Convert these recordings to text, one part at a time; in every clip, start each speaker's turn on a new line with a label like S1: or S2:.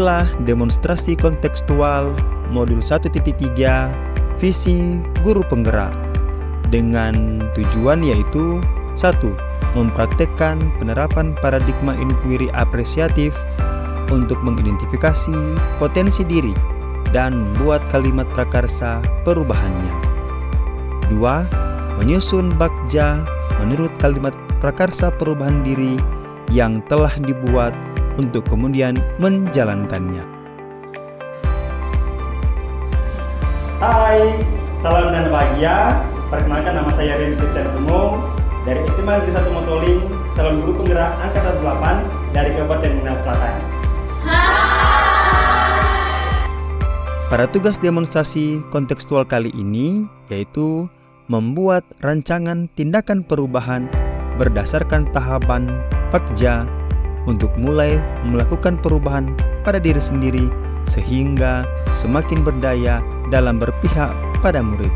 S1: adalah demonstrasi kontekstual modul 1.3 visi guru penggerak dengan tujuan yaitu 1. Mempraktekkan penerapan paradigma inquiry apresiatif untuk mengidentifikasi potensi diri dan membuat kalimat prakarsa perubahannya. 2. Menyusun bakja menurut kalimat prakarsa perubahan diri yang telah dibuat untuk kemudian menjalankannya.
S2: Hai, salam dan bahagia. Perkenalkan, nama saya Rin Christian Umum dari SMA Negeri 1 Motoling, calon guru penggerak angkatan 8 dari Kabupaten Minahasa Selatan.
S1: Pada tugas demonstrasi kontekstual kali ini yaitu membuat rancangan tindakan perubahan berdasarkan tahapan bakja untuk mulai melakukan perubahan pada diri sendiri sehingga semakin berdaya dalam berpihak pada murid.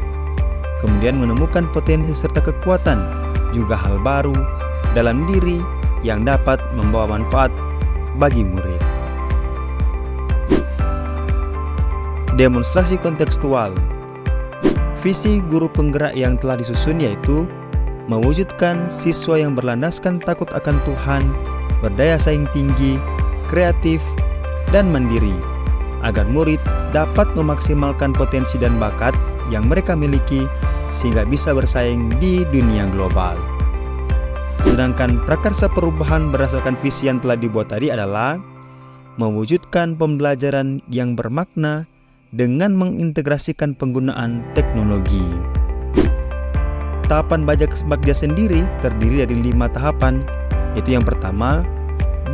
S1: Kemudian menemukan potensi serta kekuatan, juga hal baru dalam diri yang dapat membawa manfaat bagi murid. Demonstrasi kontekstual. Visi guru penggerak yang telah disusun yaitu mewujudkan siswa yang berlandaskan takut akan Tuhan, berdaya saing tinggi, kreatif, dan mandiri, agar murid dapat memaksimalkan potensi dan bakat yang mereka miliki sehingga bisa bersaing di dunia global. Sedangkan prakarsa perubahan berdasarkan visi yang telah dibuat tadi adalah mewujudkan pembelajaran yang bermakna dengan mengintegrasikan penggunaan teknologi. Tahapan bakja sendiri terdiri dari 5 tahapan, yaitu yang pertama,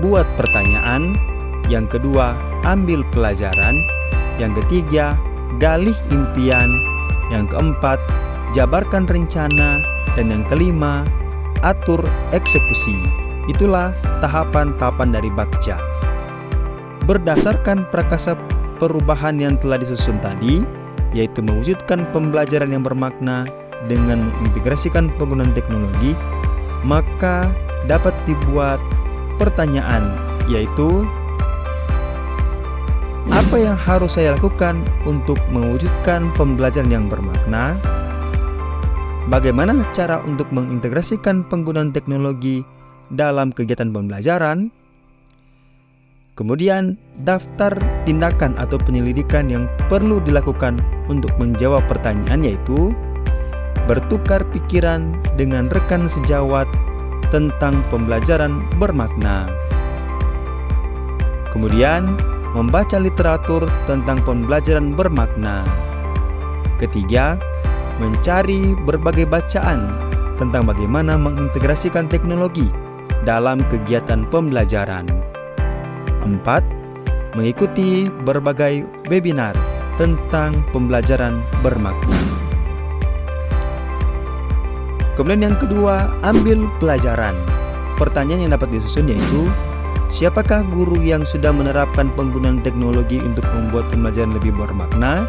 S1: buat pertanyaan, yang kedua, ambil pelajaran, yang ketiga, galih impian, yang keempat, jabarkan rencana, dan yang kelima, atur eksekusi. Itulah tahapan-tahapan dari bakja. Berdasarkan prakarsa perubahan yang telah disusun tadi, yaitu mewujudkan pembelajaran yang bermakna dengan mengintegrasikan penggunaan teknologi, maka dapat dibuat pertanyaan, yaitu apa yang harus saya lakukan untuk mewujudkan pembelajaran yang bermakna? Bagaimana cara untuk mengintegrasikan penggunaan teknologi dalam kegiatan pembelajaran? Kemudian, daftar tindakan atau penyelidikan yang perlu dilakukan untuk menjawab pertanyaan yaitu bertukar pikiran dengan rekan sejawat tentang pembelajaran bermakna. Kemudian, membaca literatur tentang pembelajaran bermakna. Ketiga, mencari berbagai bacaan tentang bagaimana mengintegrasikan teknologi dalam kegiatan pembelajaran. 4. Mengikuti berbagai webinar tentang pembelajaran bermakna. Kemudian yang kedua, ambil pelajaran. Pertanyaan yang dapat disusun yaitu, siapakah guru yang sudah menerapkan penggunaan teknologi untuk membuat pembelajaran lebih bermakna?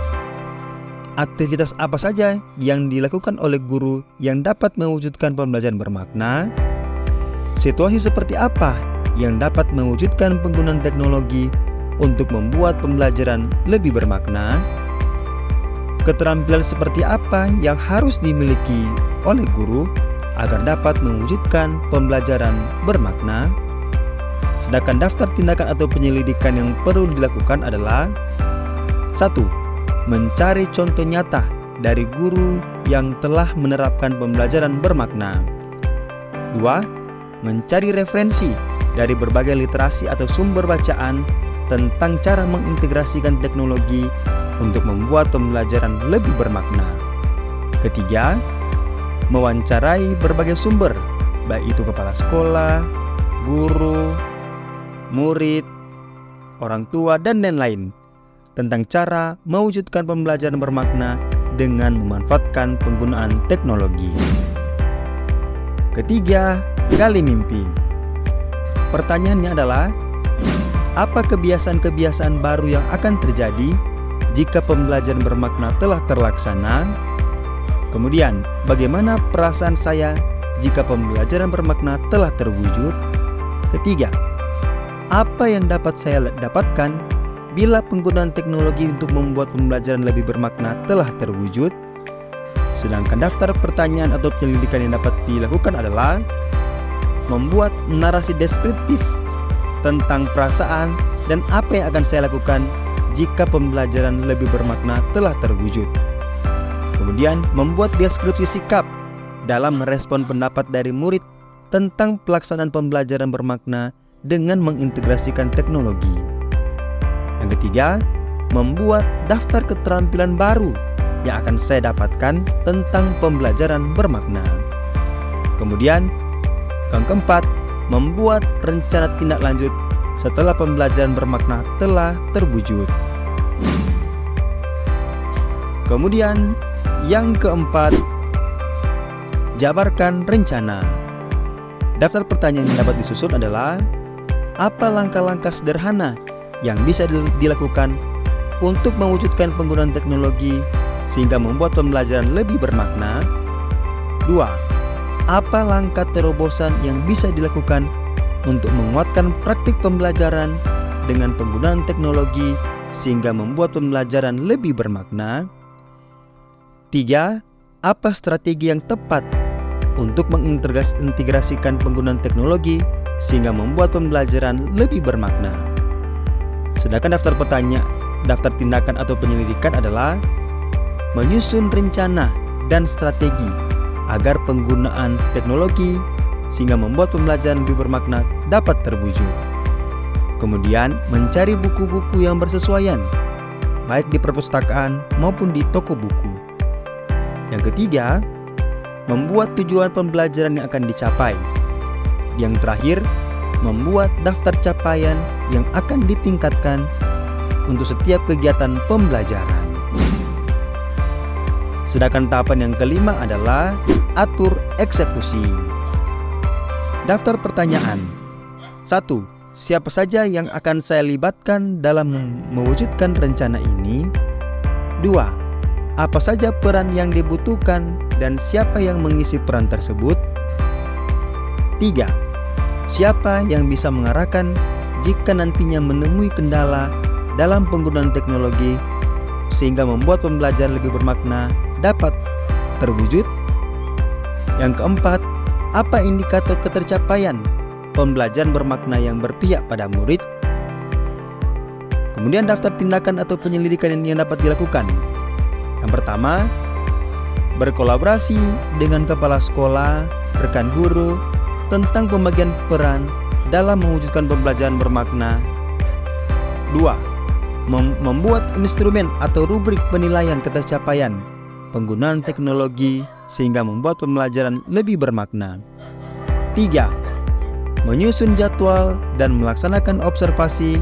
S1: Aktivitas apa saja yang dilakukan oleh guru yang dapat mewujudkan pembelajaran bermakna? Situasi seperti apa yang dapat mewujudkan penggunaan teknologi untuk membuat pembelajaran lebih bermakna? Keterampilan seperti apa yang harus dimiliki oleh guru agar dapat mewujudkan pembelajaran bermakna? Sedangkan daftar tindakan atau penyelidikan yang perlu dilakukan adalah 1. Mencari contoh nyata dari guru yang telah menerapkan pembelajaran bermakna. 2. Mencari referensi dari berbagai literasi atau sumber bacaan tentang cara mengintegrasikan teknologi untuk membuat pembelajaran lebih bermakna. Ketiga, mewawancarai berbagai sumber, baik itu kepala sekolah, guru, murid, orang tua, dan lain-lain, tentang cara mewujudkan pembelajaran bermakna dengan memanfaatkan penggunaan teknologi. Ketiga, gali mimpi. Pertanyaannya adalah, apa kebiasaan-kebiasaan baru yang akan terjadi jika pembelajaran bermakna telah terlaksana? Kemudian, bagaimana perasaan saya jika pembelajaran bermakna telah terwujud? Ketiga, apa yang dapat saya dapatkan Bila penggunaan teknologi untuk membuat pembelajaran lebih bermakna telah terwujud, sedangkan daftar pertanyaan atau penyelidikan yang dapat dilakukan adalah membuat narasi deskriptif tentang perasaan dan apa yang akan saya lakukan jika pembelajaran lebih bermakna telah terwujud. Kemudian membuat deskripsi sikap dalam merespon pendapat dari murid tentang pelaksanaan pembelajaran bermakna dengan mengintegrasikan teknologi. Yang ketiga, membuat daftar keterampilan baru yang akan saya dapatkan tentang pembelajaran bermakna. Kemudian, yang keempat, membuat rencana tindak lanjut setelah pembelajaran bermakna telah terwujud. Kemudian, yang keempat, jabarkan rencana. Daftar pertanyaan yang dapat disusun adalah apa langkah-langkah sederhana yang bisa dilakukan untuk mewujudkan penggunaan teknologi sehingga membuat pembelajaran lebih bermakna. 2. Apa langkah terobosan yang bisa dilakukan untuk menguatkan praktik pembelajaran dengan penggunaan teknologi sehingga membuat pembelajaran lebih bermakna. 3. Apa strategi yang tepat untuk mengintegrasikan penggunaan teknologi sehingga membuat pembelajaran lebih bermakna. Sedangkan daftar tindakan atau penyelidikan adalah menyusun rencana dan strategi agar penggunaan teknologi sehingga membuat pembelajaran lebih bermakna dapat terwujud. Kemudian mencari buku-buku yang bersesuaian, baik di perpustakaan maupun di toko buku. Yang ketiga, membuat tujuan pembelajaran yang akan dicapai. Yang terakhir, membuat daftar capaian yang akan ditingkatkan untuk setiap kegiatan pembelajaran. Sedangkan tahapan yang kelima adalah atur eksekusi. Daftar pertanyaan. 1. Siapa saja yang akan saya libatkan dalam mewujudkan rencana ini? 2. Apa saja peran yang dibutuhkan dan siapa yang mengisi peran tersebut? 3. Siapa yang bisa mengarahkan jika nantinya menemui kendala dalam penggunaan teknologi sehingga membuat pembelajaran lebih bermakna dapat terwujud? Yang keempat, apa indikator ketercapaian pembelajaran bermakna yang berpihak pada murid? Kemudian daftar tindakan atau penyelidikan yang dapat dilakukan. Yang pertama, berkolaborasi dengan kepala sekolah, rekan guru, tentang pembagian peran dalam mewujudkan pembelajaran bermakna. 2. Membuat instrumen atau rubrik penilaian ketercapaian penggunaan teknologi sehingga membuat pembelajaran lebih bermakna. 3. Menyusun jadwal dan melaksanakan observasi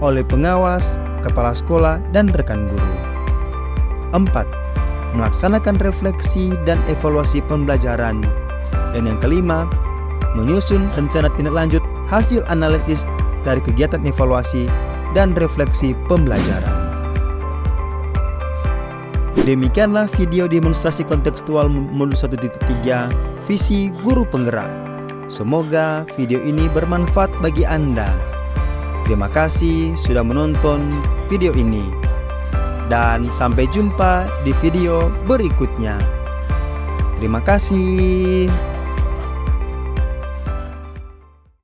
S1: oleh pengawas, kepala sekolah, dan rekan guru. 4. Melaksanakan refleksi dan evaluasi pembelajaran. Dan yang kelima, menyusun rencana tindak lanjut hasil analisis dari kegiatan evaluasi dan refleksi pembelajaran. Demikianlah video demonstrasi kontekstual modul 1.3 visi guru penggerak. Semoga video ini bermanfaat bagi Anda. Terima kasih sudah menonton video ini. Dan sampai jumpa di video berikutnya. Terima kasih.